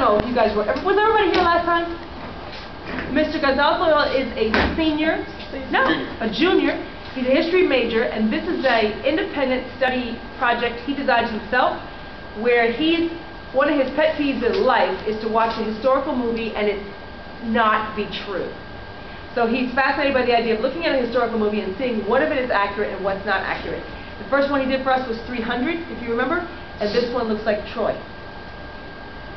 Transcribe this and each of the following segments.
know if you guys were. Was everybody here last time? Mr. Gonzalo is a senior, no, a junior. He's a history major, and this is an independent study project he designed himself, where one of his pet peeves in life is to watch a historical movie and it not be true. So he's fascinated by the idea of looking at a historical movie and seeing what of it is accurate and what's not accurate. The first one he did for us was 300, if you remember, and this one looks like Troy.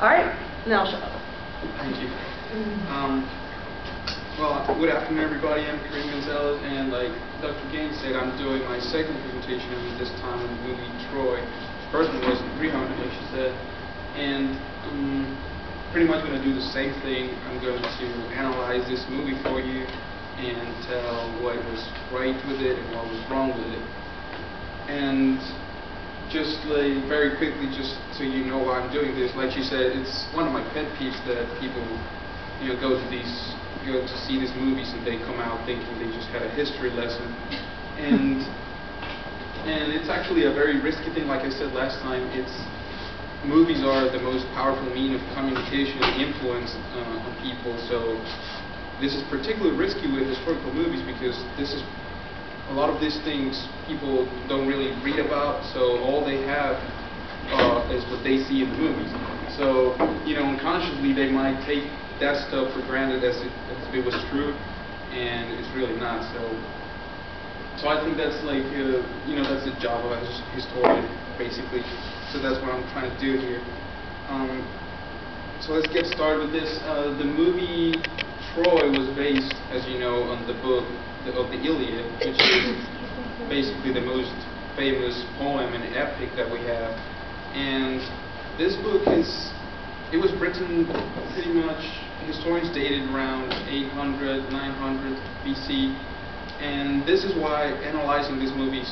All right, now I'll shut up. Thank you. Well, good afternoon, everybody. I'm Kareem Gonzalez, and like Dr. Gaines said, I'm doing my second presentation of this time on the movie Troy. First one was 300, like she said, and I'm pretty much going to do the same thing. I'm going to analyze this movie for you and tell what was right with it and what was wrong with it. And just like very quickly, just so you know why I'm doing this, like she said, it's one of my pet peeves that people, go to see these movies and they come out thinking they just had a history lesson, and it's actually a very risky thing. Like I said last time, movies are the most powerful means of communication and influence on people. So this is particularly risky with historical movies because a lot of these things people don't really read about, so all they have is what they see in the movies. So, unconsciously they might take that stuff for granted as if it was true, and it's really not. So I think that's like, that's the job of a historian, basically. So that's what I'm trying to do here. So let's get started with this. The movie Troy was based, as you know, on the book of the Ilíada, which is basically the most famous poem and epic that we have. And this book it was written pretty much, historians dated around 800, 900 BC. And this is why analyzing this movie is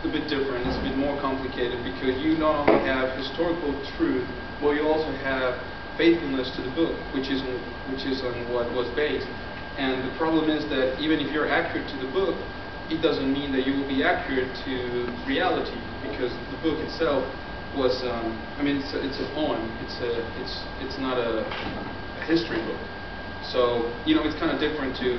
a bit different, it's a bit more complicated, because you not only have historical truth, but you also have faithfulness to the book, which is on what was based. And the problem is that even if you're accurate to the book, it doesn't mean that you will be accurate to reality, because the book itself was, it's a poem. It's not a history book. So it's kind of different to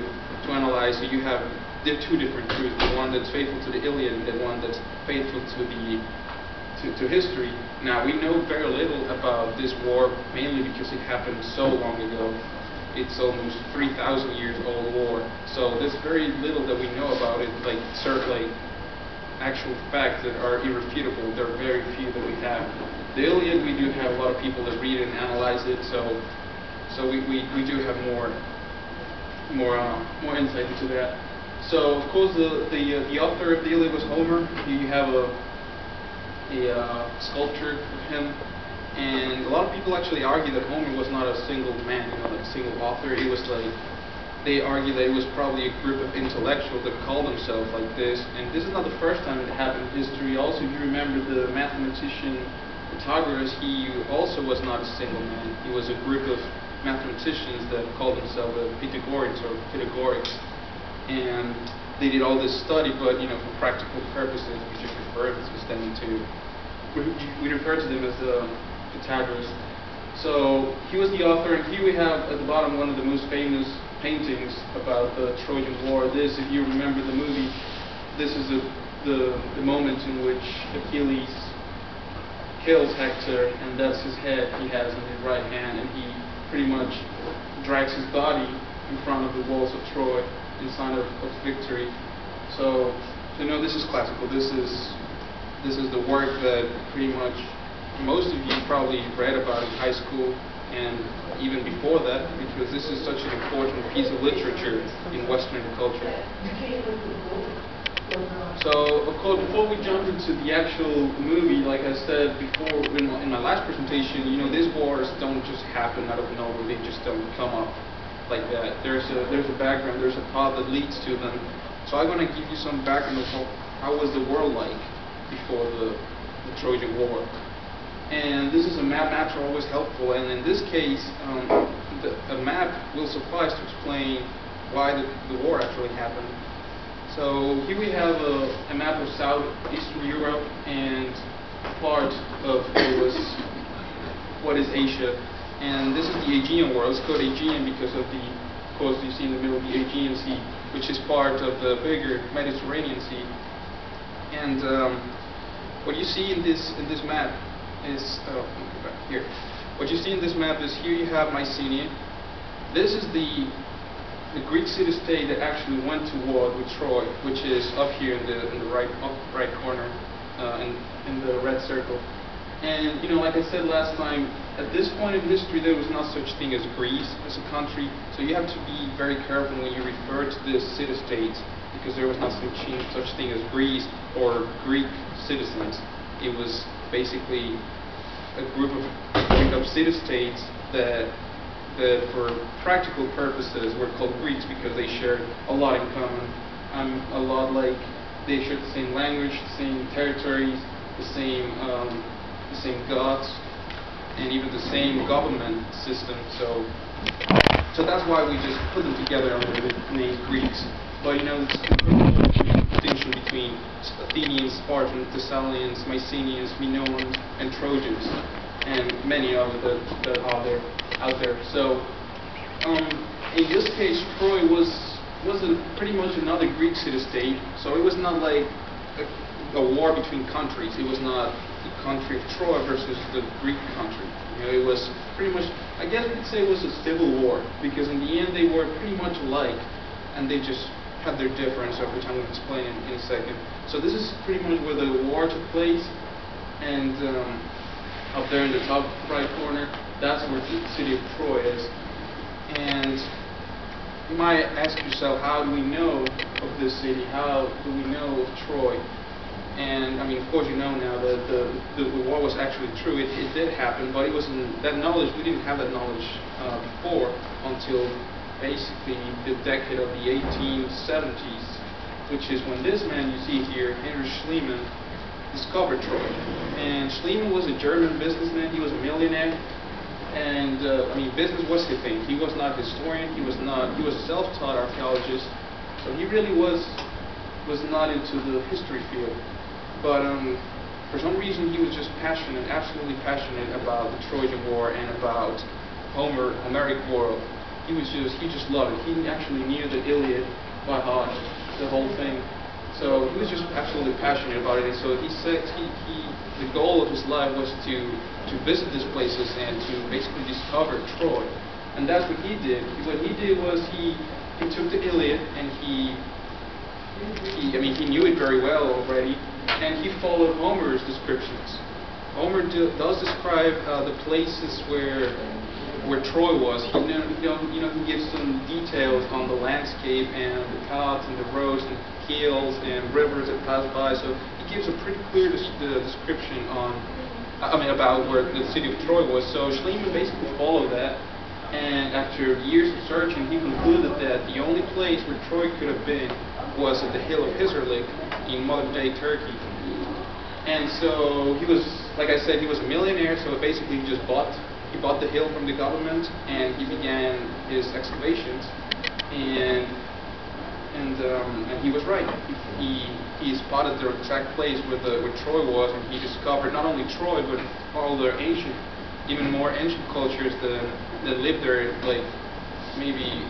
analyze. So you have two different truths: the one that's faithful to the Iliad and the one that's faithful to history. Now, we know very little about this war, mainly because it happened so long ago. It's almost 3,000 years old war. So there's very little that we know about it, like actual facts that are irrefutable. There are very few that we have. The Iliad, we do have a lot of people that read it and analyze it, so we do have more insight into that. So of course the author of the Iliad was Homer. You have a sculpture of him, and a lot of people actually argue that Homer was not a single man, like a single author. It was like, they argue that it was probably a group of intellectuals that called themselves like this. And this is not the first time it happened in history. Also, if you remember the mathematician Pythagoras, he also was not a single man. He was a group of mathematicians that called themselves Pythagoreans or Pythagoreans. And they did all this study, but for practical purposes, we just refer to them as Pythagoras. So he was the author, and here we have at the bottom one of the most famous paintings about the Trojan War. This, if you remember the movie, this is the moment in which Achilles kills Hector, and that's his head he has in his right hand, and he pretty much drags his body in front of the walls of Troy in sign of victory. So this is classical. This is the work that pretty much most of you probably read about in high school and even before that, because this is such an important piece of literature in Western culture. So, of course, before we jump into the actual movie, like I said before in my last presentation, these wars don't just happen out of nowhere. They just don't come up like that. There's a background, there's a path that leads to them. So I'm going to give you some background of how was the world like before the Trojan War. And this is a map. Maps are always helpful, and in this case, a map will suffice to explain why the war actually happened. So here we have a map of southeastern Europe and part of what is Asia. And this is the Aegean world. It's called Aegean because of the coast you see in the middle of the Aegean Sea, which is part of the bigger Mediterranean Sea. And what you see in this map is here. What you see in this map is here you have Mycenae. This is the Greek city-state that actually went to war with Troy, which is up here in the right corner, in the red circle. And like I said last time, at this point in history there was not such thing as Greece as a country, so you have to be very careful when you refer to this city-state, because there was not such thing as Greece or Greek citizens. It was basically a group of city-states that for practical purposes were called Greeks because they shared a lot in common. A lot like they shared the same language, the same territories, the same gods, and even the same government system. So that's why we just put them together under the name Greeks. But there's a distinction between Athenians, Spartans, Thessalians, Mycenaeans, Minoans, and Trojans, and many others that are out there. So in this case, Troy was pretty much another Greek city-state. So it was not like a war between countries. It was not the country of Troy versus the Greek country. It was pretty much, I guess we could say it was a civil war, because in the end they were pretty much alike, and they just had their difference, which I'm going to explain in a second. So this is pretty much where the war took place, and up there in the top right corner, that's where the city of Troy is. And you might ask yourself, how do we know of this city? How do we know of Troy? And I mean, of course, you know now that the war was actually true. It did happen, but it wasn't that knowledge. We didn't have that knowledge before until basically the decade of the 1870s, which is when this man you see here, Henry Schliemann, discovered Troy. And Schliemann was a German businessman. He was a millionaire, and I mean, business was his thing. He was not a historian. He was a self-taught archaeologist. So he really was not into the history field. But for some reason he was just passionate, absolutely passionate about the Trojan War and about Homeric world. He just loved it. He actually knew the Iliad by heart, the whole thing. So he was just absolutely passionate about it. And so he said the goal of his life was to visit these places and to basically discover Troy. And that's what he did. What he did was he took the Iliad and he knew it very well already, and he followed Homer's descriptions. Homer does describe the places where Troy was. He gives some details on the landscape and the paths and the roads and hills and rivers that pass by. So he gives a pretty clear description about where the city of Troy was. So Schliemann basically followed that, and after years of searching, he concluded that the only place where Troy could have been was at the hill of Hizarlik in modern-day Turkey. And so he was, like I said, he was a millionaire. So basically, he bought the hill from the government, and he began his excavations. And he was right. He spotted the exact place where Troy was, and he discovered not only Troy but all the even more ancient cultures that lived there, like maybe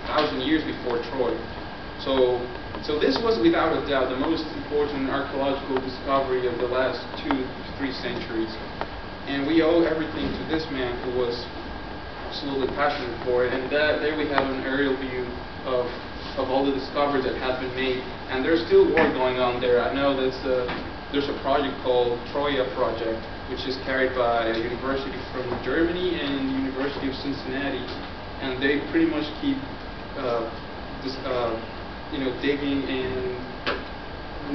1,000 years before Troy. So this was without a doubt the most important archaeological discovery of the last 2 to 3 centuries. And we owe everything to this man who was absolutely passionate for it. And there we have an aerial view of all the discoveries that have been made. And there's still work going on there. I know that there's a project called Troya project, which is carried by a university from Germany and the University of Cincinnati. And they pretty much keep digging and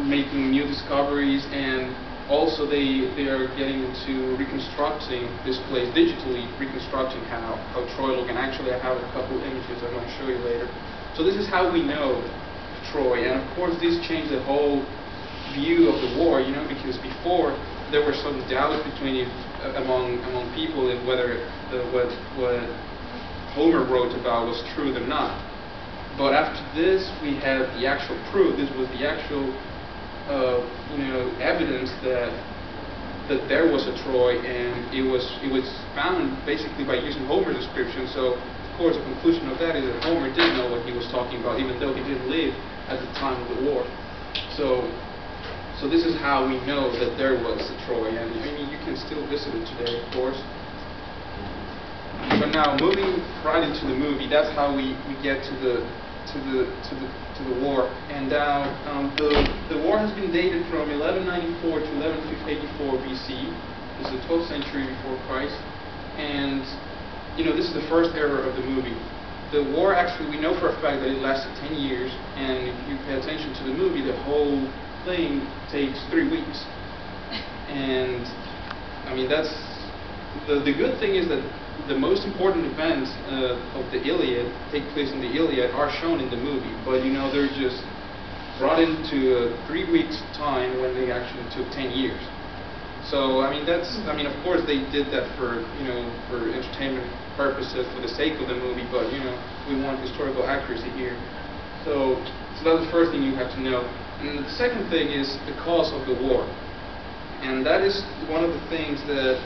making new discoveries, and also they are getting into reconstructing this place digitally, reconstructing how Troy looked. And actually I have a couple images I'm going to show you later. So this is how we know Troy, and of course this changed the whole view of the war, because before there were some doubts among people in whether what Homer wrote about was true or not. But after this, we have the actual proof. This was the actual, evidence that that there was a Troy, and it was found basically by using Homer's description. So of course the conclusion of that is that Homer did know what he was talking about, even though he didn't live at the time of the war. So this is how we know that there was a Troy, and I mean you can still visit it today, of course. But now moving right into the movie, that's how we get to the war. And now the war has been dated from 1194 to 1184 BC. This is the 12th century before Christ, and you know this is the first era of the movie. The war actually, we know for a fact that it lasted 10 years, and if you pay attention to the movie, the whole thing takes 3 weeks. And I mean that's the good thing is that the most important events of the Iliad take place in the Iliad are shown in the movie, but you know they're just brought into 3 weeks time when they actually took 10 years. So I mean of course they did that for for entertainment purposes, for the sake of the movie, but you know we want historical accuracy here. So that's the first thing you have to know. And the second thing is the cause of the war, and that is one of the things that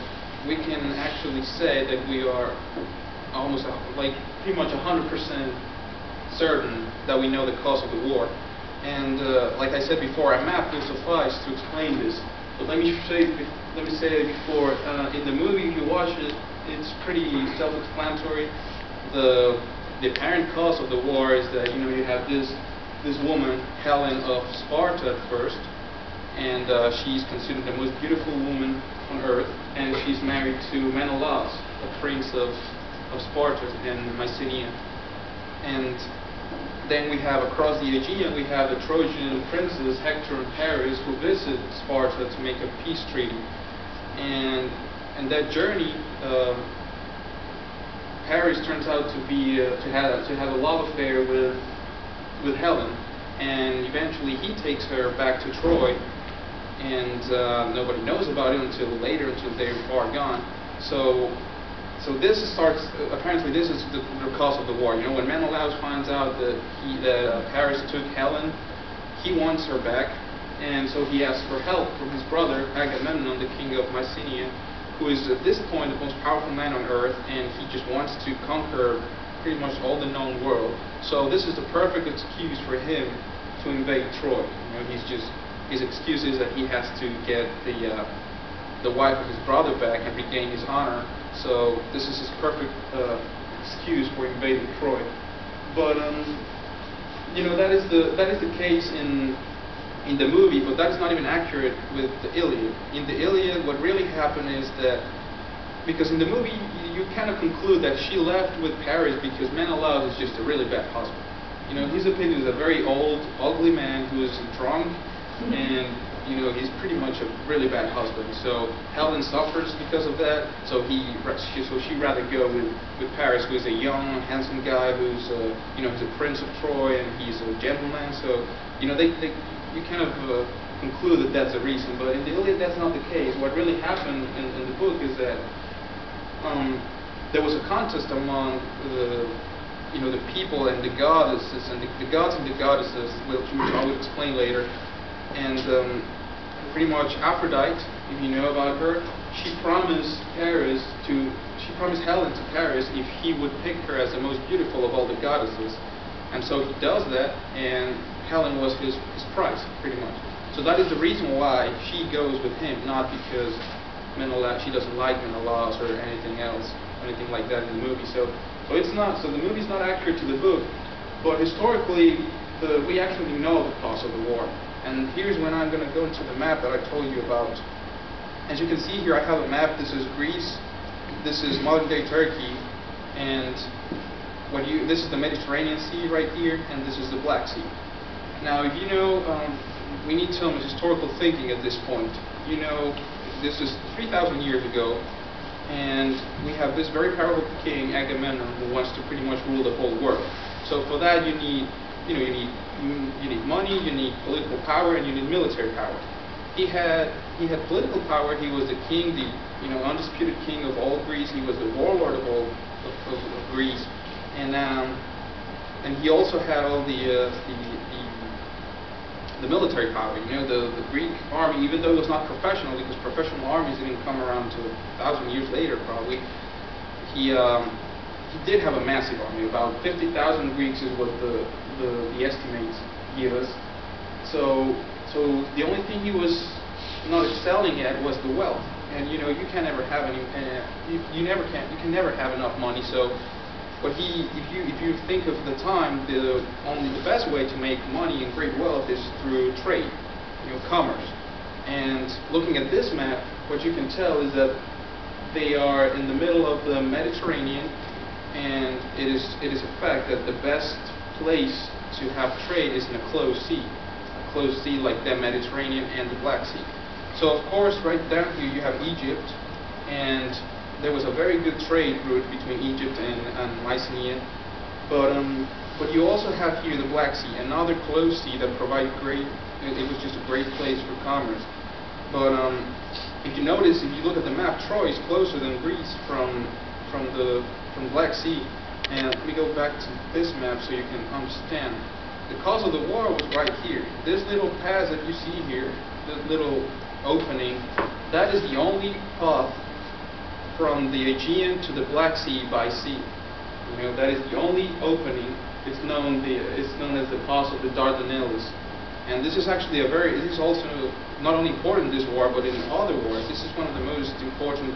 we can actually say that we are almost like pretty much 100% certain that we know the cause of the war. And like I said before, a map will suffice to explain this. But let me say it before. In the movie, if you watch it, it's pretty self-explanatory. The apparent cause of the war is that you have this woman, Helen of Sparta at first, and she's considered the most beautiful woman on earth, and she's married to Menelaus, a prince of Sparta and Mycenae. And then we have across the Aegean, we have the Trojan princes Hector and Paris who visit Sparta to make a peace treaty. And that journey, Paris turns out to be to have a love affair with Helen, and eventually he takes her back to Troy. And nobody knows about it until later, until they're far gone. So this starts. Apparently, this is the cause of the war. When Menelaus finds out that Paris took Helen, he wants her back, and so he asks for help from his brother Agamemnon, the king of Mycenae, who is at this point the most powerful man on earth, and he just wants to conquer pretty much all the known world. So this is the perfect excuse for him to invade Troy. His excuse is that he has to get the wife of his brother back and regain his honor. So this is his perfect excuse for invading Troy. But that is the case in the movie, but that's not even accurate with the Iliad. In the Iliad, what really happened is that because in the movie you kind of conclude that she left with Paris because Menelaus is just a really bad husband. His opinion is a very old, ugly man who is drunk. And he's pretty much a really bad husband. So Helen suffers because of that. So she'd rather go with Paris, who is a young, handsome guy who's he's a prince of Troy and he's a gentleman. So you kind of conclude that that's the reason. But in the Iliad, that's not the case. What really happened in the book is that there was a contest among the people and the goddesses, and the gods and the goddesses, which I will explain later. And pretty much Aphrodite, if you know about her, she promised Helen to Paris if he would pick her as the most beautiful of all the goddesses. And so he does that, and Helen was his prize, pretty much. So that is the reason why she goes with him, not because she doesn't like Menelaus or anything else, anything like that in the movie. So it's not. So the movie's not accurate to the book, but historically, we actually know the cause of the war. And here's when I'm going to go into the map that I told you about. As you can see here, I have a map. This is Greece, this is modern-day Turkey, and this is the Mediterranean Sea right here, and this is the Black Sea. Now, if we need some historical thinking at this point. This is 3,000 years ago, and we have this very powerful king, Agamemnon, who wants to pretty much rule the whole world. So for that, you need money, you need political power, and you need military power. He had political power. He was the king, the undisputed king of all Greece. He was the warlord of all of Greece, and he also had all the the military power. The Greek army, even though it was not professional, because professional armies didn't come around until 1,000 years later probably, he did have a massive army. About 50,000 Greeks is what the estimates give us. So the only thing he was not excelling at was the wealth. And you can never have any, you can never have enough money. So but if you think of the time, the best way to make money and great wealth is through trade, commerce. And looking at this map, what you can tell is that they are in the middle of the Mediterranean, and it is a fact that the best place to have trade is in a closed sea like the Mediterranean and the Black Sea. So of course, right down here you have Egypt, and there was a very good trade route between Egypt and Mycenae. But you also have here the Black Sea, another closed sea that provided it was just a great place for commerce. But if you notice, if you look at the map, Troy is closer than Greece from the Black Sea. And let me go back to this map so you can understand. The cause of the war was right here. This little pass that you see here, this little opening, that is the only path from the Aegean to the Black Sea by sea. That is the only opening. It's known as the Pass of the Dardanelles. And this is actually this is also not only important in this war, but in other wars. This is one of the most important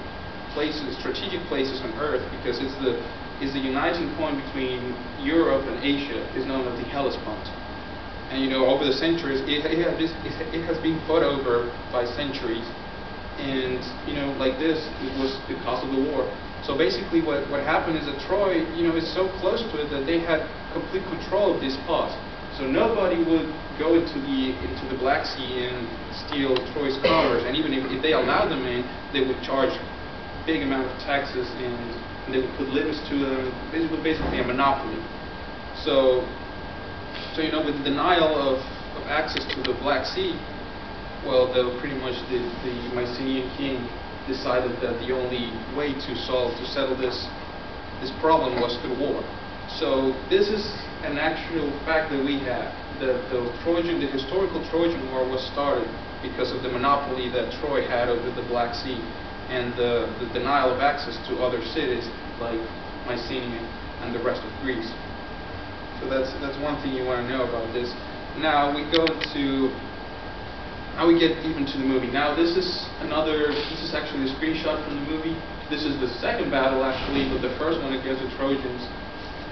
places, strategic places on Earth, because it's the uniting point between Europe and Asia. Is known as the Hellespont. And over the centuries, it has been fought over by centuries. And like this, it was the cause of the war. So basically, what happened is that Troy, is so close to it that they had complete control of this pass. So nobody would go into the Black Sea and steal Troy's commerce. And even if they allowed them in, they would charge big amount of taxes, and they would put limits to them. This was basically a monopoly. So with the denial of access to the Black Sea, well, pretty much the Mycenaean king decided that the only way to settle this problem was through war. So this is an actual fact that we have. The historical Trojan War was started because of the monopoly that Troy had over the Black Sea and the denial of access to other cities like Mycenae and the rest of Greece. So that's one thing you want to know about this. Now we get even to the movie. Now this is actually a screenshot from the movie. This is the second battle actually, but the first one against the Trojans.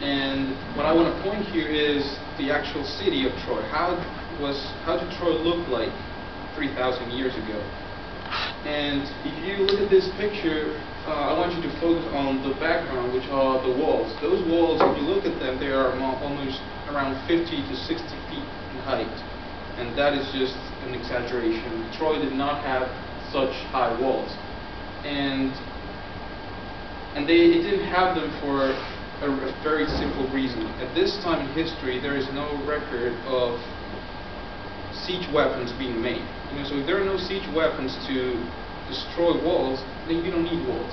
And what I want to point here is the actual city of Troy. How did Troy look like 3,000 years ago? And if you look at this picture, I want you to focus on the background, which are the walls. Those walls, if you look at them, they are almost around 50 to 60 feet in height. And that is just an exaggeration. Troy did not have such high walls. And it didn't have them for a very simple reason. At this time in history, there is no record of siege weapons being made. So if there are no siege weapons to destroy walls, then you don't need walls.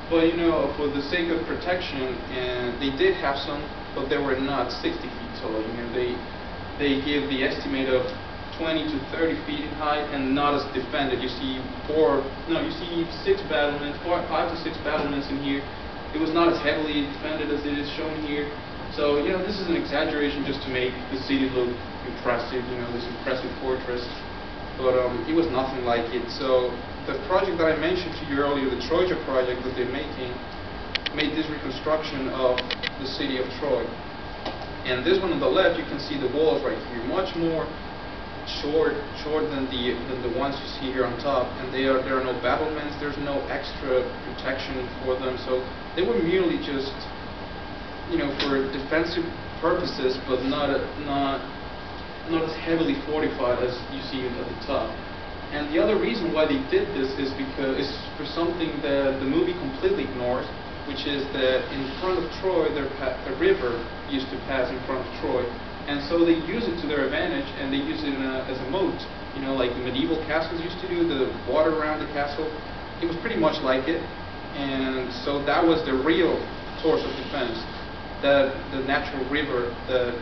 But for the sake of protection, and they did have some, but they were not 60 feet tall. They give the estimate of 20 to 30 feet in height, and not as defended. You see 6 battlements, 5 to 6 battlements in here. It was not as heavily defended as it is shown here. So this is an exaggeration just to make the city look impressive. This impressive fortress. But it was nothing like it. So the project that I mentioned to you earlier, the Troya project that they're making, made this reconstruction of the city of Troy. And this one on the left, you can see the walls right here, much more short than the ones you see here on top. And there are no battlements. There's no extra protection for them. So they were merely just, for defensive purposes, but not as heavily fortified as you see at the top. And the other reason why they did this is because it's for something that the movie completely ignores, which is that in front of Troy, a river used to pass in front of Troy. And so they use it to their advantage, and they use it as a moat. Like the medieval castles used to do, the water around the castle. It was pretty much like it. And so that was the real source of defense, the natural river that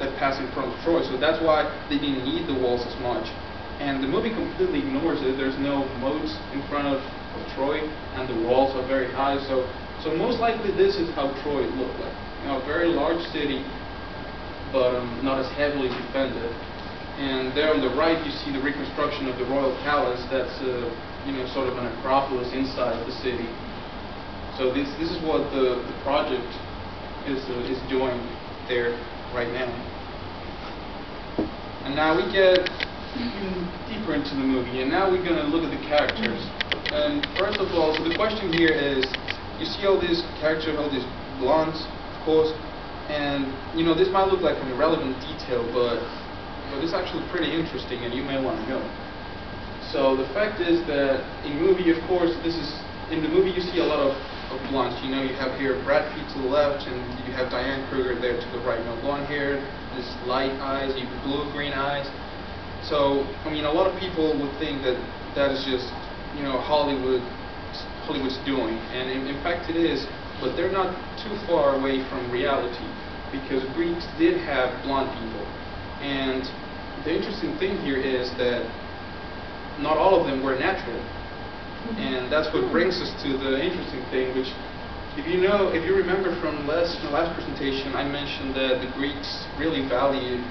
that passed in front of Troy. So that's why they didn't need the walls as much. And the movie completely ignores it. There's no moats in front of Troy, and the walls are very high. So most likely this is how Troy looked like. You know, a very large city, but not as heavily defended. And there on the right, you see the reconstruction of the royal palace. That's you know, sort of an acropolis inside the city. So this is what the project is doing there right now. And now we get deeper into the movie, and now we're going to look at the characters. And first of all, so the question here is, you see all these characters, all these blondes, of course, and you know, this might look like an irrelevant detail, but it's actually pretty interesting, and you may want to know. So the fact is that in movie, of course, in the movie you see a lot of blondes. You know, you have here Brad Pitt to the left, and you have Diane Kruger there to the right. You know, blonde hair, this light eyes, you have blue-green eyes. So I mean, a lot of people would think that that is just, you know, Hollywood's doing, and in fact it is, but they're not too far away from reality, because Greeks did have blonde people. And the interesting thing here is that not all of them were natural. And that's what brings us to the interesting thing, which, if you remember from the last presentation, I mentioned that the Greeks really valued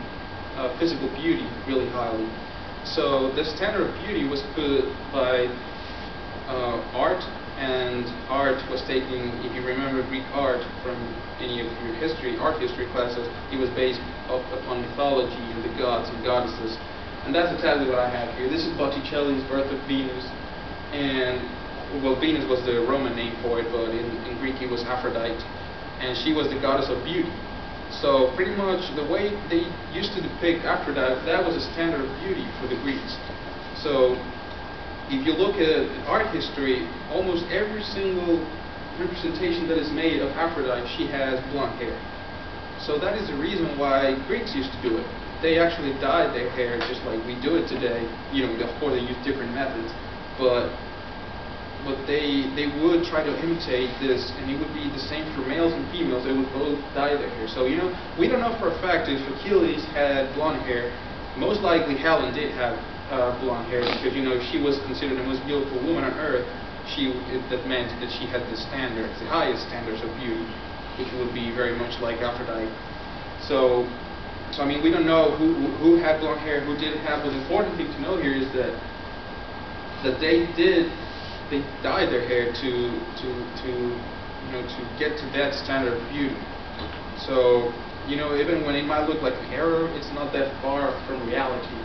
physical beauty really highly. So the standard of beauty was put by art, and art was taken, if you remember Greek art from any of your art history classes, it was based upon mythology and the gods and goddesses. And that's exactly what I have here. This is Botticelli's Birth of Venus, and well, Venus was the Roman name for it, but in Greek it was Aphrodite, and she was the goddess of beauty. So pretty much the way they used to depict Aphrodite, that was a standard of beauty for the Greeks. So if you look at art history, almost every single representation that is made of Aphrodite, she has blonde hair. So that is the reason why Greeks used to do it. They actually dyed their hair just like we do it today. You know, of course they use different methods, but they would try to imitate this, and it would be the same for males and females. They would both dye their hair. So, you know, we don't know for a fact if Achilles had blonde hair. Most likely Helen did have blonde hair, because, you know, she was considered the most beautiful woman on earth. That meant that she had the standards, the highest standards of beauty, which would be very much like Aphrodite. So I mean, we don't know who had blonde hair, who didn't have. But the important thing to know here is that they dyed their hair to get to that standard of beauty. So, you know, even when it might look like an error, it's not that far from reality.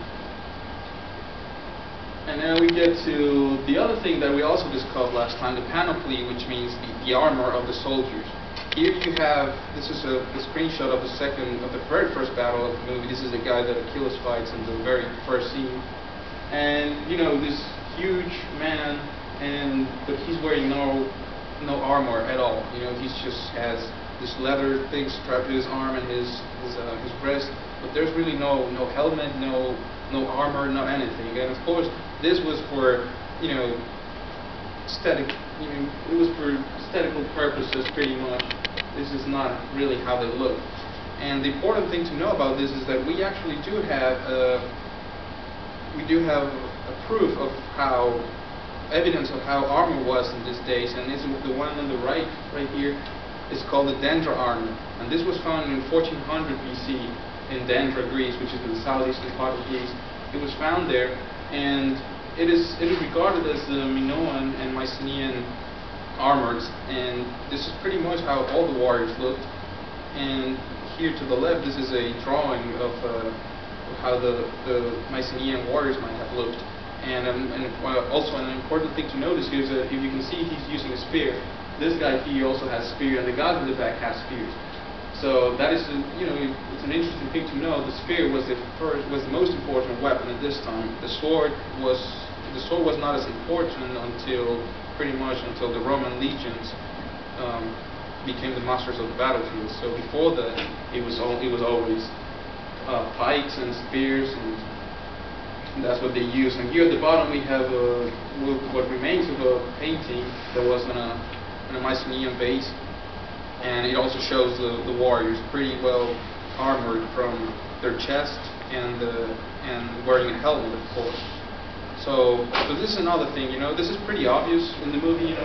And now we get to the other thing that we also discussed last time, the panoply, which means the armor of the soldiers. Here you have, this is the screenshot of the very first battle of the movie. This is the guy that Achilles fights in the very first scene. And, you know, this huge man, but he's wearing no armor at all. You know, he just has this leather thing strapped to his arm and his breast, but there's really no helmet, no armor, no anything. And of course, this was for, you know, it was for aesthetical purposes pretty much. This is not really how they look. And the important thing to know about this is that we actually do have a proof of evidence of how armor was in these days, and this is the one on the right here. Is called the Dendra armor, and this was found in 1400 BC in Dendra, Greece, which is in the southeastern part of Greece. It was found there, and it is regarded as the Minoan and Mycenaean armors, and this is pretty much how all the warriors looked. And here to the left, this is a drawing of how the Mycenaean warriors might have looked. And also an important thing to notice here is that if you can see, he's using a spear. This guy here also has a spear, and the guys in the back have spears. So that is, you know, it's an interesting thing to know. The spear was the most important weapon at this time. The sword was not as important until the Roman legions became the masters of the battlefield. So before that, it was always pikes and spears, and that's what they used. And here at the bottom we have what remains of a painting that was on a Mycenaean base, and it also shows the warriors pretty well armored from their chest and wearing a helmet, of course. So this is another thing, this is pretty obvious in the movie,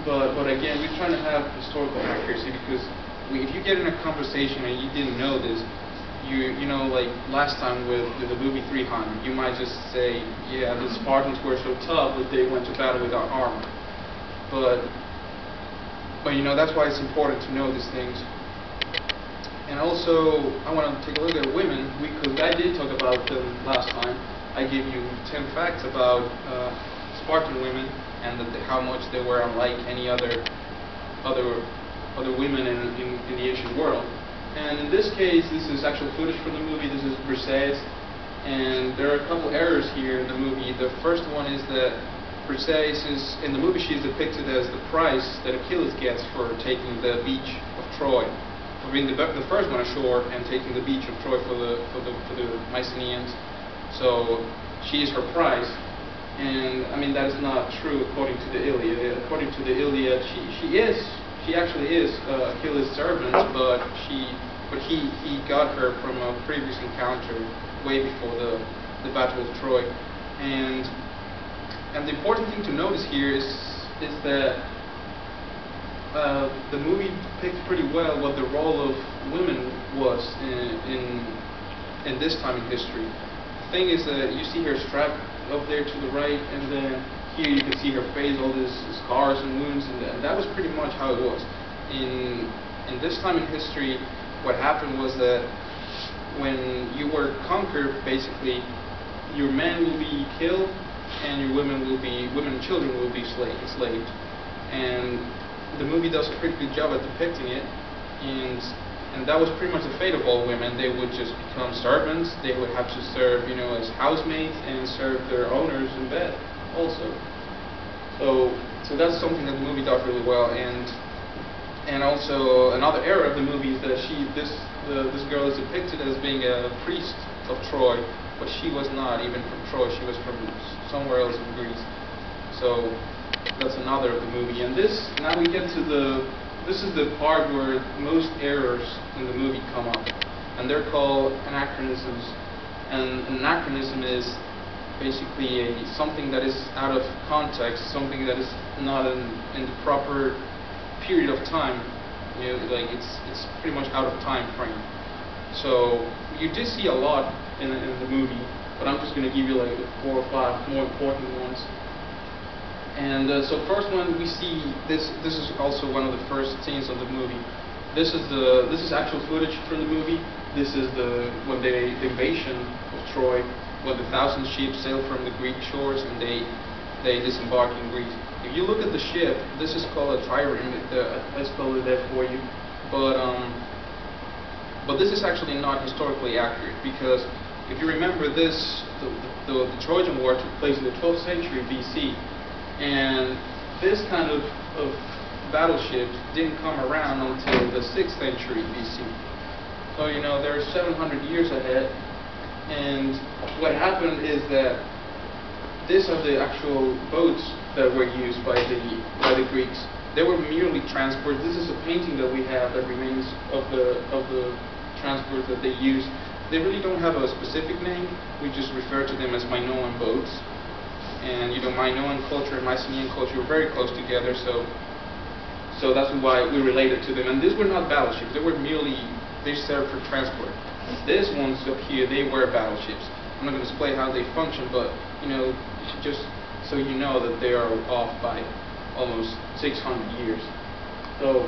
but again, we're trying to have historical accuracy, because if you get in a conversation and you didn't know this, like last time with the movie 300, you might just say, yeah, the Spartans were so tough that they went to battle without armor. But that's why it's important to know these things. And also, I want to take a look at women, because I did talk about them last time. I gave you 10 facts about Spartan women and how much they were unlike any other women in the ancient world. And in this case, this is actual footage from the movie. This is Briseis, and there are a couple errors here in the movie. The first one is that Briseis is, in the movie, she is depicted as the prize that Achilles gets for taking the beach of Troy. I mean, the first one ashore and taking the beach of Troy for the Mycenaeans. So she is her prize, and I mean that is not true according to the Iliad. According to the Iliad, she actually is Achilles' servant, but he got her from a previous encounter way before the Battle of Troy. And the important thing to notice here is that the movie depicts pretty well what the role of women was in this time in history. The thing is that you see her strapped up there to the right, and then here you can see her face, all these scars and wounds, and that was pretty much how it was. In this time in history, what happened was that when you were conquered, basically, your men will be killed, and your women and children will be enslaved. And the movie does a pretty good job at depicting it, and that was pretty much the fate of all women. They would just become servants. They would have to serve, as housemaids and serve their owners in bed also. So that's something that the movie does really well. And also another error of the movie is that this girl is depicted as being a priest of Troy, but she was not even from Troy. She was from somewhere else in Greece. So that's another of the movie. And now we get to this is the part where most errors in the movie come up, and they're called anachronisms. And an anachronism is basically something that is out of context, something that is not in the proper period of time. Like it's pretty much out of time frame. So you did see a lot in the movie, but I'm just going to give you like 4 or 5 more important ones. And so first one we see, this is also one of the first scenes of the movie. This is actual footage from the movie. This is the invasion of Troy, when the 1,000 ships sailed from the Greek shores and they disembarked in Greece. If you look at the ship, this is called a trireme. I spelled it there for you. But this is actually not historically accurate, because if you remember this, the Trojan War took place in the 12th century BC. And this kind of battleship didn't come around until the 6th century BC. So they're 700 years ahead. And what happened is that these are the actual boats that were used by the Greeks. They were merely transports. This is a painting that we have that remains of the transports that they used. They really don't have a specific name. We just refer to them as Minoan boats. And Minoan culture and Mycenaean culture were very close together, so that's why we related to them. And these were not battleships; they served for transport. These ones up here, they were battleships. I'm not going to display how they function, but just so you know that they are off by almost 600 years. So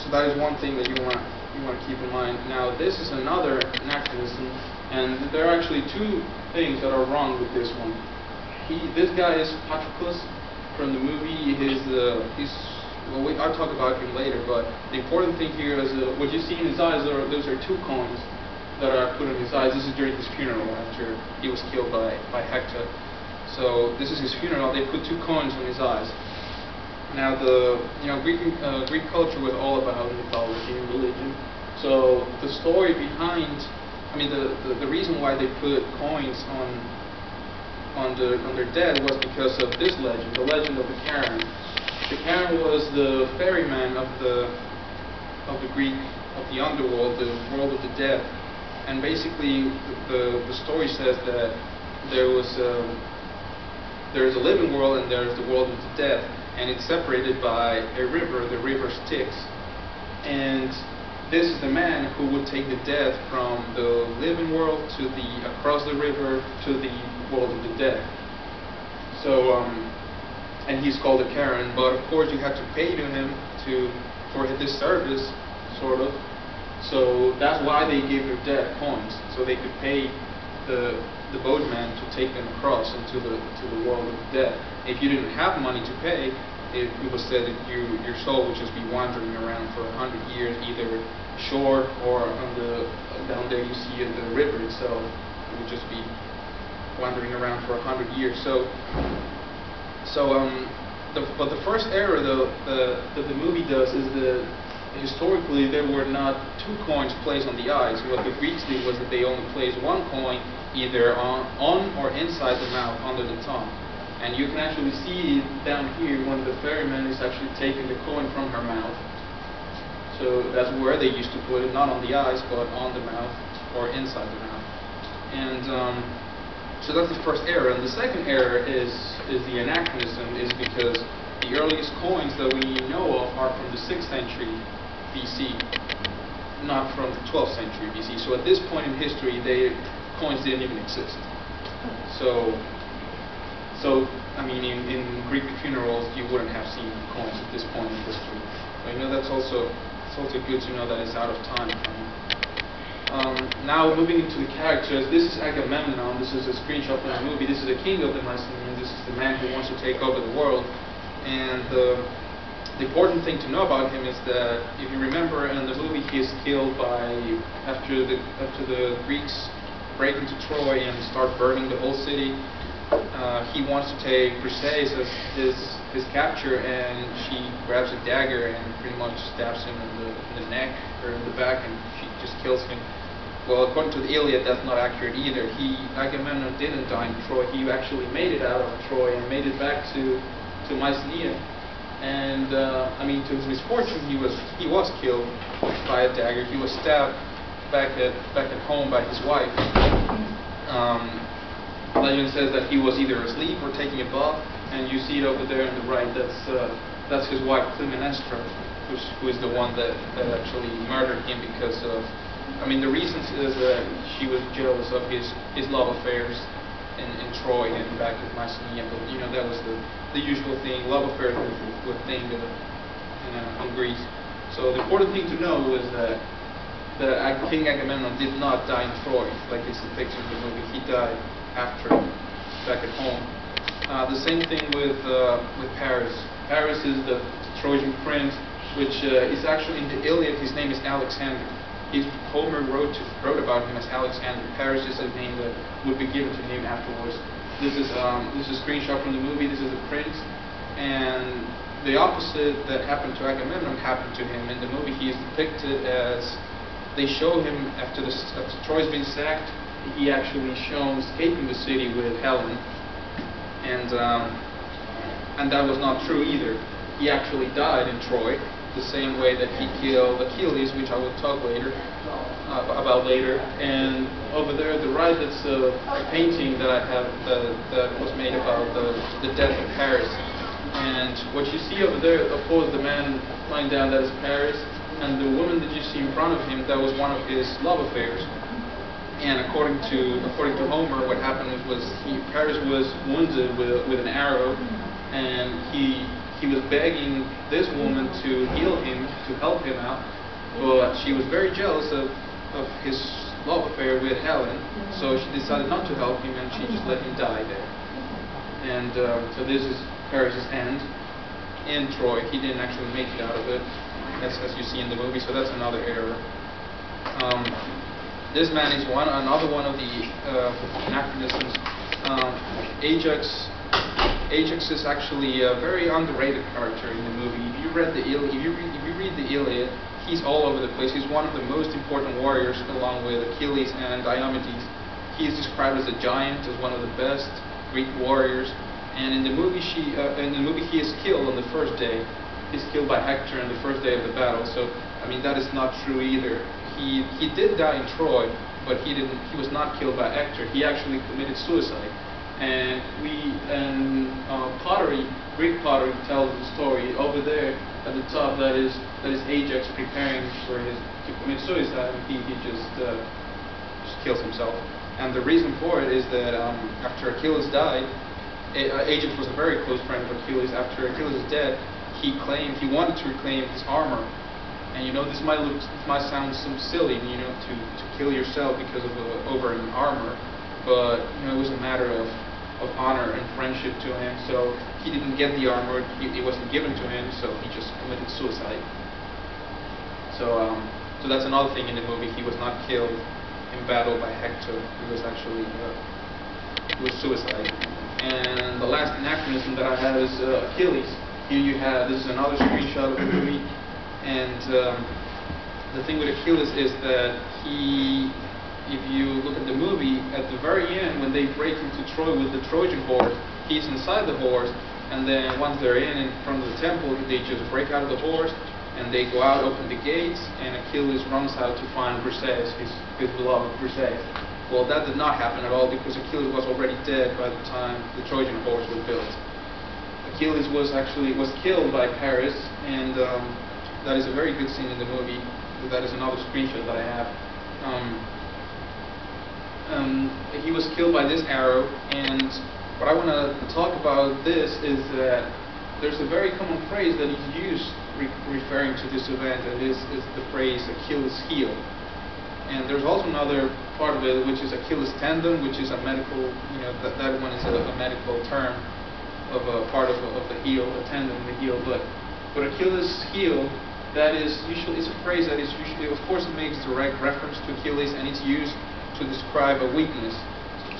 that is one thing that you want to keep in mind. Now this is another anachronism, and there are actually 2 things that are wrong with this one. This guy is Patroclus from the movie. I'll talk about him later, but the important thing here is what you see in his eyes. Those are 2 coins that are put in his eyes. This is during his funeral after he was killed by Hector. So this is his funeral. They put 2 coins in his eyes. Now Greek culture was all about mythology and religion. So the story behind, the reason why they put coins on their dead was because of this legend, the legend of the Charon. The Charon was the ferryman of of the Greek, of the underworld, the world of the dead. And basically, the story says that there is a living world and there is the world of the dead, and it's separated by a river, the river Styx. And this is the man who would take the dead from the living world to across the river to the world of the dead. So, and he's called a Karen, but of course you have to pay to him for this service, sort of. So that's why they gave their dead coins, so they could pay the boatman to take them across into the world of the dead. If you didn't have money to pay, it was said that your soul would just be wandering around for 100 years, either shore or down there you see the river itself. It would just be wandering around for 100 years. But the first error though that the movie does is historically there were not two coins placed on the eyes. What the Greeks did was that they only placed one coin either on or inside the mouth, under the tongue. And you can actually see down here when the ferryman is actually taking the coin from her mouth. So that's where they used to put it, not on the eyes, but on the mouth or inside the mouth. And so that's the first error. And the second error is the anachronism, is because the earliest coins that we know of are from the 6th century BC, not from the 12th century BC. So at this point in history, coins didn't even exist. So I mean, in Greek funerals, you wouldn't have seen coins at this point in history. But that's also good to know that it's out of time. Now moving into the characters, this is Agamemnon. This is a screenshot from the movie. This is the king of the Mycenaeans. This is the man who wants to take over the world. And the important thing to know about him is that, if you remember, in the movie he is killed after the Greeks break into Troy and start burning the whole city. He wants to take Briseis as his capture, and she grabs a dagger and pretty much stabs him in the neck or in the back, and she just kills him. Well, according to the Iliad, that's not accurate either. Agamemnon didn't die in Troy. He actually made it out of Troy and made it back to Mycenae. And I mean, to his misfortune, he was killed by a dagger. He was stabbed back at home by his wife. Legend says that he was either asleep or taking a bath, and you see it over there on the right. That's his wife Clytemnestra, who is the one that actually murdered him because of. I mean, the reasons is that she was jealous of his love affairs in Troy and back in Mycenae. But that was the usual thing. Love affairs were thing in Greece. So the important thing to know is that King Agamemnon did not die in Troy like it's depicted in the movie. He died after, back at home. The same thing with Paris. Paris is the Trojan prince, which is actually in the Iliad. His name is Alexander. Homer wrote about him as Alexander. Paris is a name that would be given to him afterwards. This is a screenshot from the movie. This is the prince, and the opposite that happened to Agamemnon happened to him. In the movie, he is depicted as, they show him after Troy's been sacked. He actually shown escaping the city with Helen, and that was not true either. He actually died in Troy, the same way that he killed Achilles, which I will talk about later. And over there, at the right, that's a painting that I have that was made about the death of Paris. And what you see over there, of course, the man lying down, that is Paris, and the woman that you see in front of him, that was one of his love affairs. And according to Homer, what happened was Paris was wounded with an arrow, and he was begging this woman to heal him, to help him out, but she was very jealous of his love affair with Helen, so she decided not to help him, and she just let him die there. And so this is Paris' end in Troy. He didn't actually make it out of it, as you see in the movie, so that's another error. This man is another one of the anachronisms. Ajax is actually a very underrated character in the movie. If you read the Iliad, he's all over the place. He's one of the most important warriors, along with Achilles and Diomedes. He is described as a giant, as one of the best Greek warriors. And in the movie, he is killed on the first day. he's killed by Hector on the first day of the battle. So I mean that is not true either. He did die in Troy, but he was not killed by Hector. He actually committed suicide. And pottery, Greek pottery, tells the story. Over there at the top, that is Ajax preparing to commit suicide, and he just kills himself. And the reason for it is that after Achilles died, Ajax was a very close friend of Achilles. After Achilles is dead, he wanted to reclaim his armor. And you know, this might sound so silly, you know, to kill yourself because of over an armor, but you know, it was a matter of honor and friendship to him. So he didn't get the armor; it wasn't given to him, so he just committed suicide. So that's another thing in the movie. He was not killed in battle by Hector. He was actually suicide. And the last anachronism that I have is Achilles. Here this is another screenshot of the movie. And the thing with Achilles is that if you look at the movie, at the very end, when they break into Troy with the Trojan horse, he's inside the horse, and then once they're in front of the temple, they just break out of the horse, and they go out, open the gates, and Achilles runs out to find Briseis, his beloved Briseis. Well, that did not happen at all, because Achilles was already dead by the time the Trojan horse was built. Achilles was killed by Paris, and that is a very good scene in the movie. That is another screenshot that I have. He was killed by this arrow, and what I want to talk about this is that there's a very common phrase that is used referring to this event, and this is the phrase Achilles' heel. And there's also another part of it, which is Achilles' tendon, which is a medical, you know, that one is a medical term of a part of the heel, a tendon in the heel. But Achilles' heel, that is usually, it's a phrase that is usually, of course, it makes direct reference to Achilles, and it's used to describe a weakness.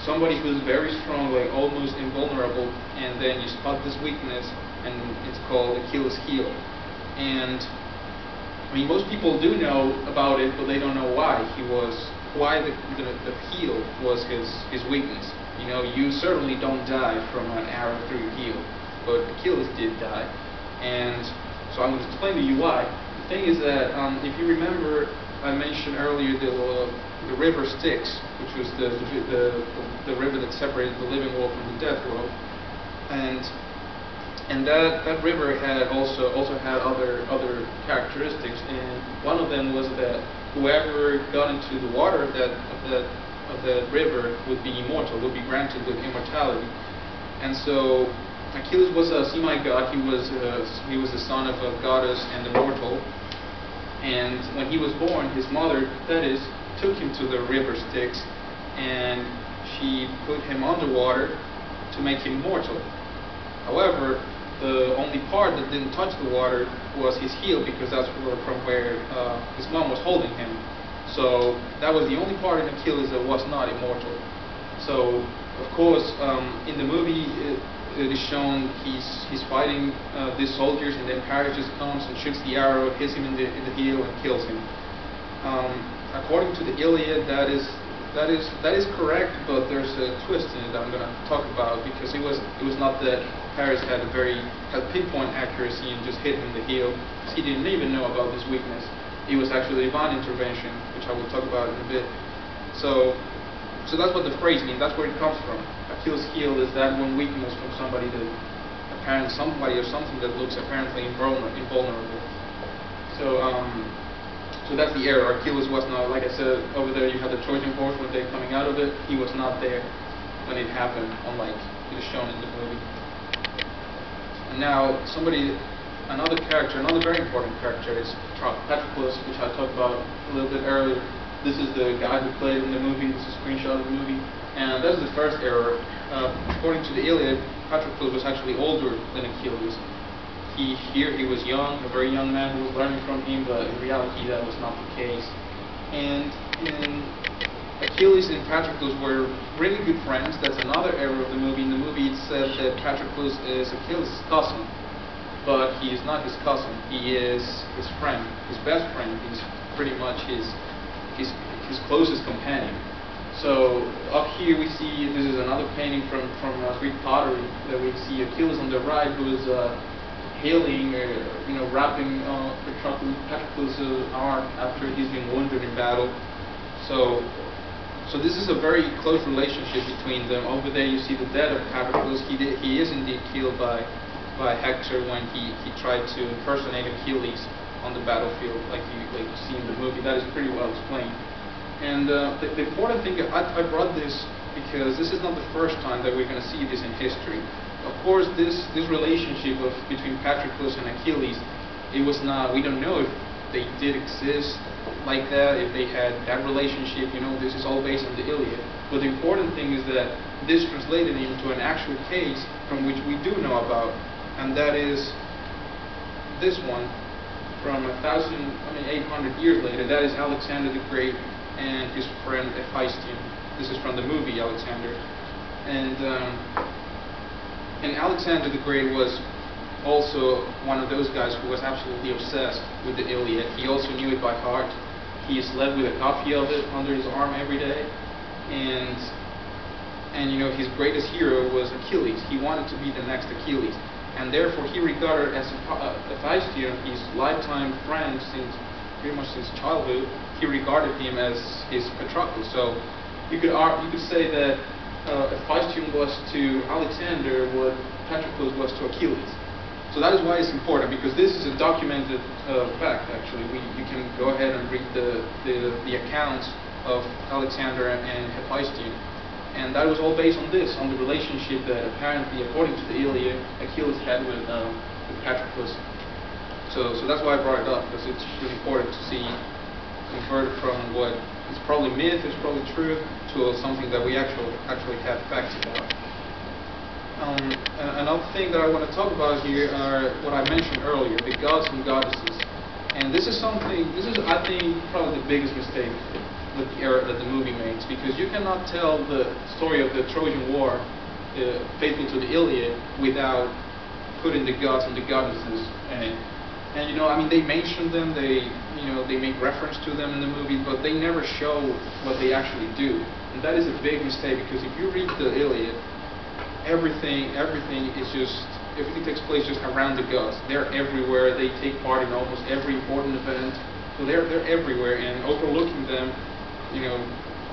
Somebody who's very strong, like almost invulnerable, and then you spot this weakness, and it's called Achilles' heel. And I mean, most people do know about it, but they don't know why the heel was his weakness. You know, you certainly don't die from an arrow through your heel, but Achilles did die, and so I'm going to explain to you why. The thing is that if you remember, I mentioned earlier the river Styx, which was the river that separated the living world from the death world, and that river had also had other characteristics, and one of them was that whoever got into the water of that river would be immortal, would be granted with immortality. And so Achilles was a semi-god. He was the son of a goddess and a mortal. And when he was born, his mother, Thetis, took him to the river Styx, and she put him underwater to make him mortal. However, the only part that didn't touch the water was his heel, because that's from where his mom was holding him. So that was the only part in Achilles that was not immortal. So, of course, in the movie, it is shown he's fighting these soldiers, and then Paris just comes and shoots the arrow, hits him in the heel, and kills him. According to the Iliad, that is correct, but there's a twist in it that I'm going to talk about, because it was not that Paris had pinpoint accuracy and just hit him in the heel. He didn't even know about this weakness. It was actually divine intervention, which I will talk about in a bit. So that's what the phrase means. That's where it comes from. Achilles' heel is that one weakness from somebody or something that looks apparently invulnerable. So that's the error. Achilles was not, like I said, over there you have the Trojan horse when they're coming out of it. He was not there when it happened, unlike it is shown in the movie. And now another very important character is Patroclus, which I talked about a little bit earlier. This is the guy who played in the movie. This is a screenshot of the movie. And that's the first error. According to the Iliad, Patroclus was actually older than Achilles. He was young, a very young man who was learning from him, but in reality that was not the case. And Achilles and Patroclus were really good friends. That's another error of the movie. In the movie it says that Patroclus is Achilles' cousin, but he is not his cousin. He is his friend, his best friend. He's pretty much his closest companion. So up here we see, this is another painting from Greek pottery, that we see Achilles on the right, who is healing, wrapping Patroclus' arm after he's been wounded in battle. So this is a very close relationship between them. Over there, you see the death of Patroclus. He is indeed killed by Hector when he tried to impersonate Achilles on the battlefield, like you see in the movie. That is pretty well explained. And the important thing, I brought this because this is not the first time that we're going to see this in history. Of course, this relationship between Patroclus and Achilles, it was not, we don't know if they did exist like that, if they had that relationship, this is all based on the Iliad. But the important thing is that this translated into an actual case from which we do know about, and that is this one from 800 years later. That is Alexander the Great and his friend Hephaestion. This is from the movie Alexander. And Alexander the Great was also one of those guys who was absolutely obsessed with the Iliad. He also knew it by heart. He slept with a copy of it under his arm every day. And his greatest hero was Achilles. He wanted to be the next Achilles. And therefore he regarded as Hephaestion, his lifetime friend pretty much since childhood, he regarded him as his Patroclus. So you could say that Hephaestion was to Alexander what Patroclus was to Achilles. So that is why it's important, because this is a documented fact. Actually, you can go ahead and read the accounts of Alexander and Hephaestion, and that was all based on this, on the relationship that apparently, according to the Iliad, Achilles had with Patroclus. So that's why I brought it up, because it's really important to see converted from what is probably myth, is probably truth, to something that we actually have facts about. Another thing that I want to talk about here are what I mentioned earlier, the gods and goddesses. And this is I think, probably the biggest mistake that the movie makes, because you cannot tell the story of the Trojan War, faithful to the Iliad, without putting the gods and the goddesses in it. And they mention them, they make reference to them in the movie, but they never show what they actually do. And that is a big mistake, because if you read the Iliad, everything takes place just around the gods. They're everywhere. They take part in almost every important event. So they're everywhere, and overlooking them,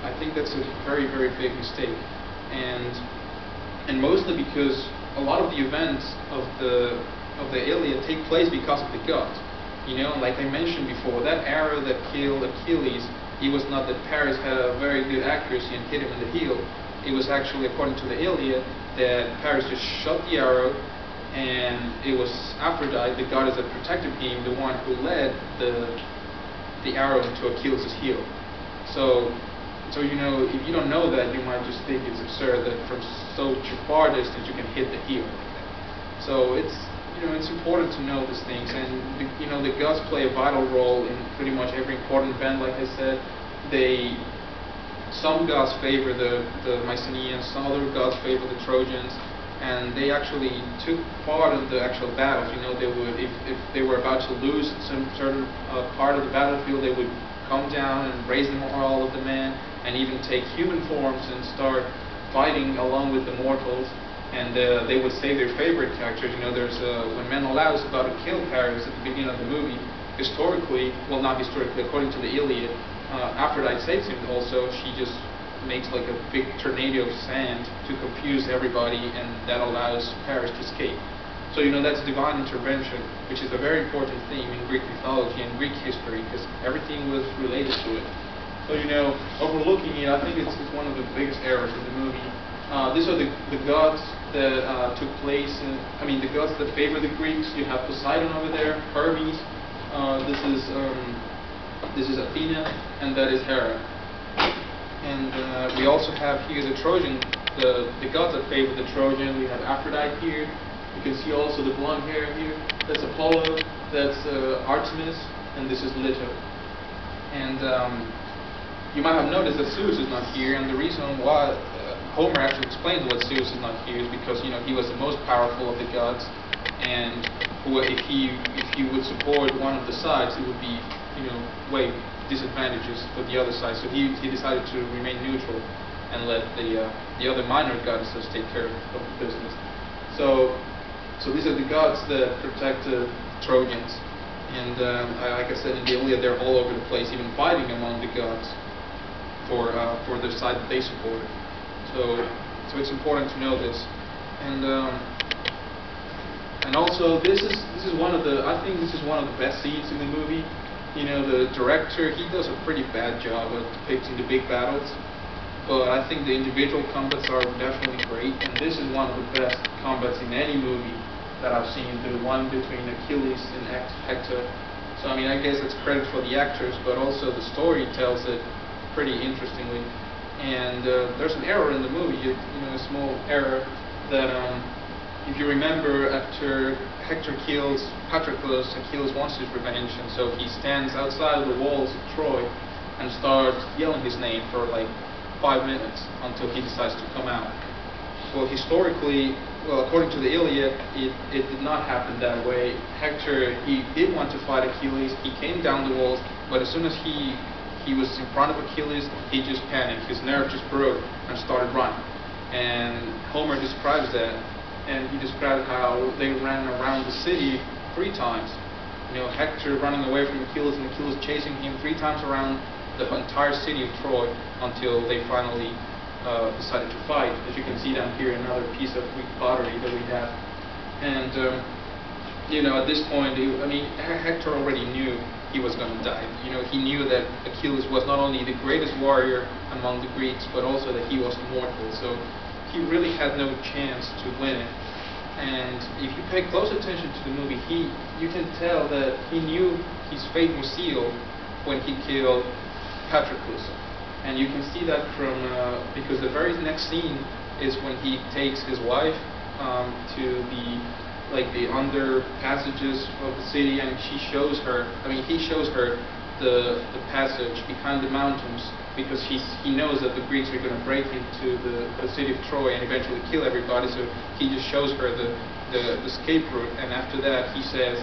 I think that's a very, very big mistake. And mostly because a lot of the events of the Iliad take place because of the gods. Like I mentioned before, that arrow that killed Achilles, it was not that Paris had a very good accuracy and hit him in the heel. It was actually, according to the Iliad, that Paris just shot the arrow, and it was Aphrodite, the goddess that protected him, the one who led the arrow into Achilles' heel. So if you don't know that, you might just think it's absurd that from such a far distance you can hit the heel. So it's important to know these things, and the gods play a vital role in pretty much every important event. Like I said, some gods favor the Mycenaeans, some other gods favor the Trojans, and they actually took part in the actual battles. They would, if they were about to lose some certain part of the battlefield, they would come down and raise the morale of the men, and even take human forms and start fighting along with the mortals. And they would say their favorite characters. There's when Menelaus is about to kill Paris at the beginning of the movie. Historically, well, not historically, according to the Iliad, Aphrodite saves him. Also, she just makes like a big tornado of sand to confuse everybody, and that allows Paris to escape. So that's divine intervention, which is a very important theme in Greek mythology and Greek history, because everything was related to it. So overlooking it, I think it's one of the biggest errors in the movie. These are the gods that took place the gods that favor the Greeks. You have Poseidon over there, Hermes. This is Athena, and that is Hera. And we also have here the Trojan, the gods that favor the Trojan. We have Aphrodite here. You can see also the blonde hair here. That's Apollo. That's Artemis, and this is Leto. And you might have noticed that Zeus is not here, and the reason why Homer actually explains why Zeus is not here is because he was the most powerful of the gods, and if he would support one of the sides, it would be way disadvantageous for the other side. So he decided to remain neutral and let the other minor goddesses take care of the business. So So these are the gods that protected Trojans. And like I said, in the Iliad, they're all over the place, even fighting among the gods for the side that they supported. So it's important to know this. And also, this is one of the, I think this is one of the best scenes in the movie. You know, the director, he does a pretty bad job of depicting the big battles, but I think the individual combats are definitely great, and this is one of the best combats in any movie that I've seen, the one between Achilles and Hector. So I mean, I guess it's credit for the actors, but also the story tells it pretty interestingly. And there's an error in the movie, you know, a small error, that if you remember, after Hector kills Patroclus, Achilles wants his revenge, and so he stands outside of the walls of Troy and starts yelling his name for like 5 minutes until he decides to come out. Well, historically, well, according to the Iliad, it did not happen that way. Hector, he did want to fight Achilles. He came down the walls, but as soon as he was in front of Achilles, he just panicked. His nerve just broke and started running. And Homer describes that, and he described how they ran around the city 3 times. You know, Hector running away from Achilles and Achilles chasing him 3 times around the entire city of Troy until they finally decided to fight. As you can see down here, another piece of Greek pottery that we have. And you know, at this point, I mean, Hector already knew he was going to die. You know, he knew that Achilles was not only the greatest warrior among the Greeks, but also that he was immortal. So he really had no chance to win it. And if you pay close attention to the movie, you can tell that he knew his fate was sealed when he killed Patroclus. And you can see that from because the very next scene is when he takes his wife to the under passages of the city, and he shows her the passage behind the mountains, because he knows that the Greeks are going to break into the city of Troy and eventually kill everybody. So he just shows her the escape route, and after that he says,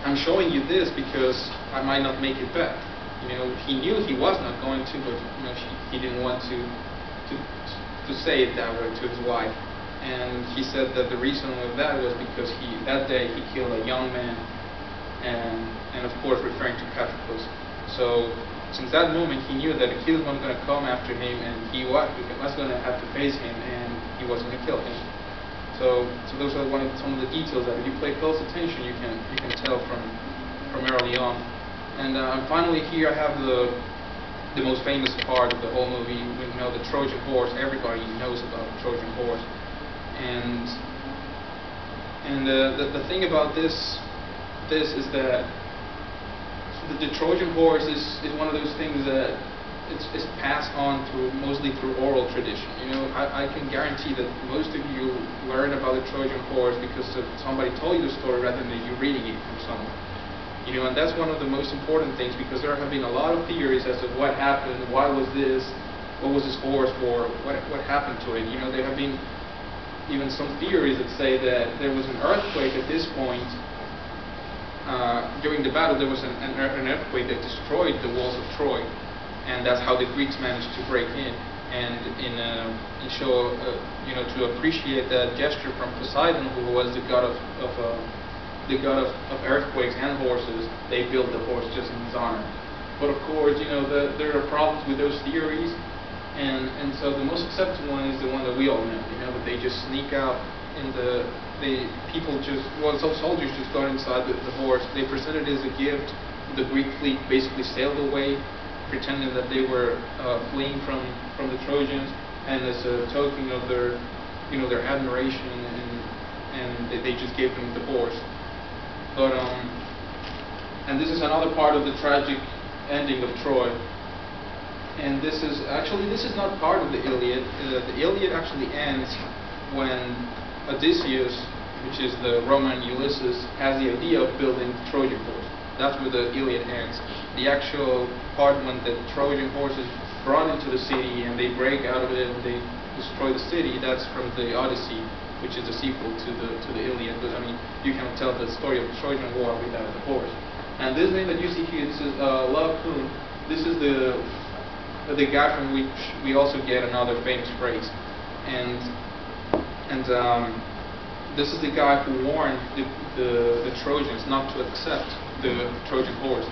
I'm showing you this because I might not make it back. You know, he knew he was not going to, but you know, he didn't want to say it that way to his wife. And he said that the reason of that was because that day he killed a young man, and of course referring to Patroclus. So since that moment he knew that Achilles was going to come after him, and he was going to have to face him, and he was going to kill him. So those are some of the details that if you pay close attention, you can tell from early on. And finally here I have the most famous part of the whole movie. We know the Trojan horse. Everybody knows about the Trojan horse. And the thing about this is that the Trojan horse is one of those things that it's passed on mostly through oral tradition. You know, I can guarantee that most of you learn about the Trojan horse because somebody told you the story rather than you reading it from someone. You know, and that's one of the most important things, because there have been a lot of theories as to what happened, why was this, what was this horse for, what happened to it. You know, there have been even some theories that say that there was an earthquake at this point. During the battle, there was an earthquake that destroyed the walls of Troy, and that's how the Greeks managed to break in. And you know, to appreciate that gesture from Poseidon, who was the god of earthquakes and horses, they built the horse just in his honor. But of course, you know, there are problems with those theories, and so the most accepted one is the one that we all know. You know, that they just sneak out in soldiers just got inside the horse. They presented it as a gift. The Greek fleet basically sailed away, pretending that they were fleeing from the Trojans, and as a token of their admiration, and they just gave them the horse. But and this is another part of the tragic ending of Troy. And this is not part of the Iliad. The Iliad actually ends when Odysseus, which is the Roman Ulysses, has the idea of building the Trojan horse. That's where the Iliad ends. The actual part when the Trojan horse is brought into the city and they break out of it and they destroy the city, that's from the Odyssey, which is the sequel to the Iliad. But I mean, you can tell the story of the Trojan War without the horse. And this name that you see here, this is Laocoon. This is the guy from which we also get another famous phrase. And this is the guy who warned the Trojans not to accept the Trojan horse.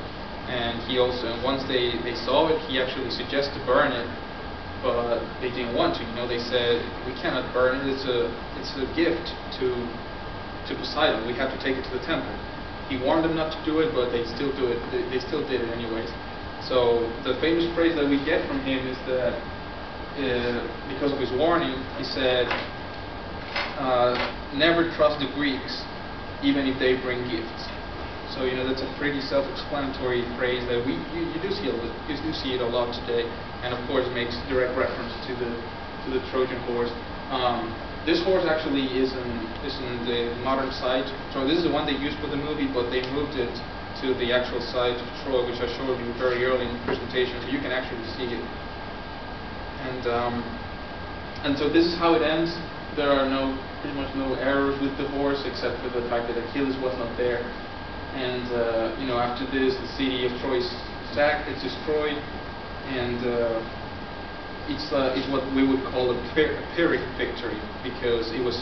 And he also, once they saw it, he actually suggested to burn it, but they didn't want to. They said, we cannot burn it. It's a gift to Poseidon. We have to take it to the temple. He warned them not to do it, but they still do it. They still did it anyways. So the famous phrase that we get from him is that because of his warning, he said, never trust the Greeks, even if they bring gifts. So that's a pretty self-explanatory phrase that you do see it a lot today, and of course makes direct reference to the Trojan horse. This horse actually is in the modern site. So this is the one they used for the movie, but they moved it to the actual site of Troy, which I showed you very early in the presentation, so you can actually see it. And so this is how it ends. There are pretty much no errors with the horse, except for the fact that Achilles was not there. And after this, the city of Troy is sacked, it's destroyed, and it's what we would call a Pyrrhic victory, because it was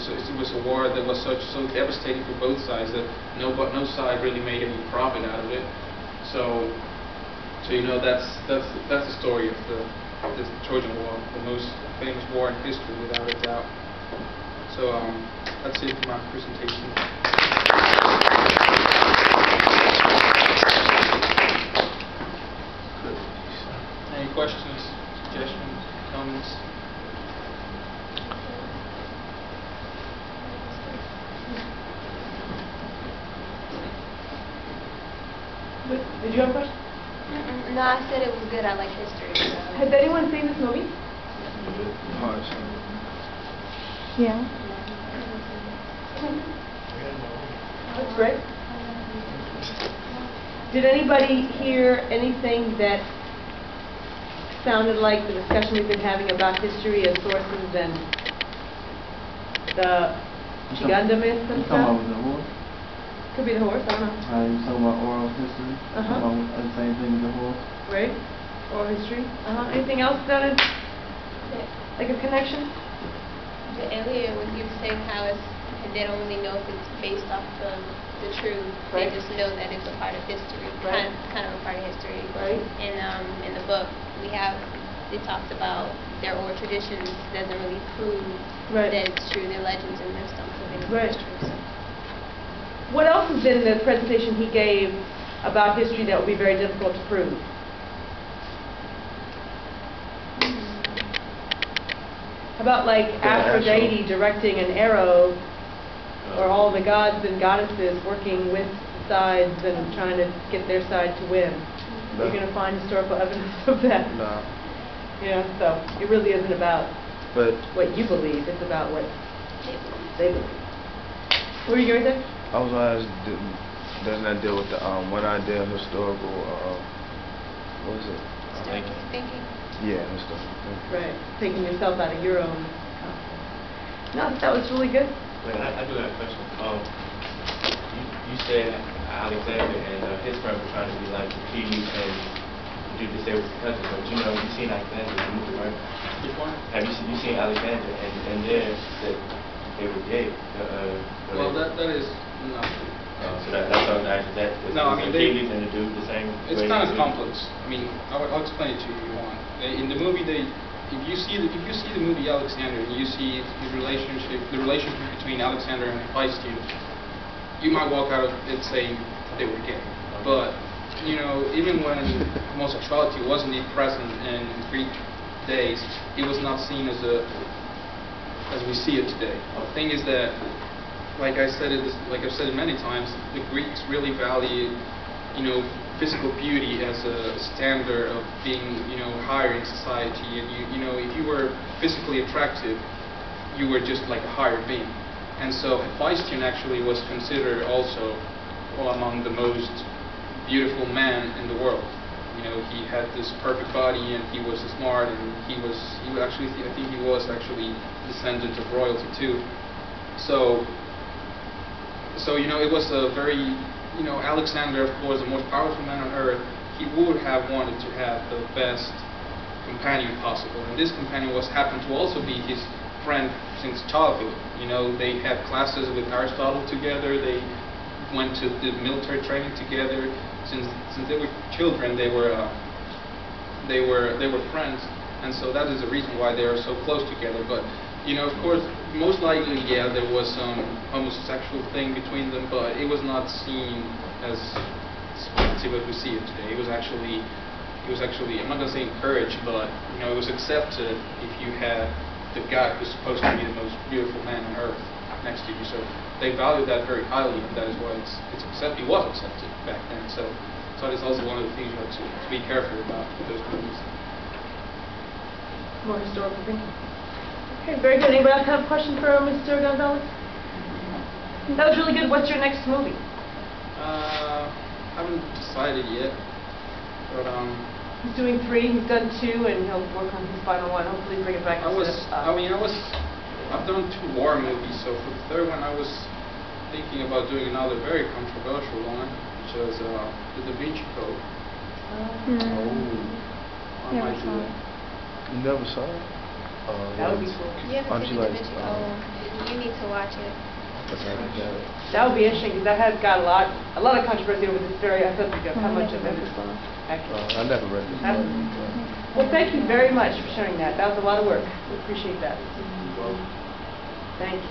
a war that was so devastating for both sides that no side really made any profit out of it. So that's the story of the Trojan War, the most famous war in history without a doubt. So that's it for my presentation. Any questions, suggestions, comments? Did you have a question? No, I said it was good. I like history. So. Has anyone seen this movie? Yeah. That's great. Did anybody hear anything that sounded like the discussion we've been having about history as sources and the Chiganda myths and You talking stuff? about with the horse? Could be the horse, I don't know. You talking about oral history? Uh-huh. Talking about the same thing as the horse? Right? Oral history. Anything else sounded like a connection? The Ilíada, when you were saying how they don't really know if it's based off of the truth, Right. they just know that it's a part of history, Right. kind of a part of history. Right. And in the book, it talks about their oral traditions doesn't really prove Right. that it's true. They're legends and myths don't prove anything Right. is true. So. What else is in the presentation he gave about history that would be very difficult to prove? How about like Aphrodite directing an arrow, or all the gods and goddesses working with the sides and trying to get their side to win? No. You're going to find historical evidence of that. No. So it really isn't about But what you believe, it's about what they believe. What were you going to say? I was going to ask, doesn't that deal with the one idea of historical, what is it? Thinking. Yeah, historical thinking. Right, taking yourself out of your own concept. No, that was really good. Wait, I do have a question. You said Alexander and his friend were trying to be like Achilles and do the same with the cousin, but you've seen Alexander in the movie, right? Which one? Have you seen Alexander and there that they were gay? Well, that is not true. So that's all that No, I mean, Achilles and the dude the same It's way kind they of do? complex. I mean, I'll explain it to you if you want. In the movie, if you see the movie Alexander and you see the relationship between Alexander and Hephaestus, you might walk out of it saying they were gay. But even when homosexuality wasn't present in Greek days, it was not seen as we see it today. The thing is that, like I've said it many times, the Greeks really value, physical beauty as a standard of being, higher in society. And if you were physically attractive, you were just like a higher being. And so Hephaestus actually was considered also among the most beautiful men in the world. He had this perfect body, and he was smart, and I think he was actually descendant of royalty too. So it was a very, Alexander, of course, the most powerful man on earth, he would have wanted to have the best companion possible, and this companion happened to also be his friend since childhood. You know, they had classes with Aristotle together. They went to the military training together. Since they were children, they were friends, and so that is the reason why they are so close together. But you know, of course, most likely, yeah, there was some homosexual thing between them, but it was not seen as positive as we see it today. It was actually, I'm not going to say encouraged, but you know, it was accepted if you had the guy who's supposed to be the most beautiful man on earth next to you. So they valued that very highly, and that is why it's accepted. It was accepted back then. So that is also one of the things you have to be careful about with those movies. More historical thinking. Okay, very good. Anybody else have a question for Mr. Gonzalez? That was really good. What's your next movie? I haven't decided yet, but he's doing 3. He's done 2, and he'll work on his final one. Hopefully, bring it back. I've done 2 war movies. So for the third one, I was thinking about doing another very controversial one, which was the Da Vinci Code. I might do that. You never saw it? That would be cool. You haven't seen the Da Vinci Code. You need to watch it. That would be interesting, because that has got a lot of controversy over this very aspect of how much of it is accurate. I never read it. Well, thank you very much for sharing that. That was a lot of work. We appreciate that. Thank you.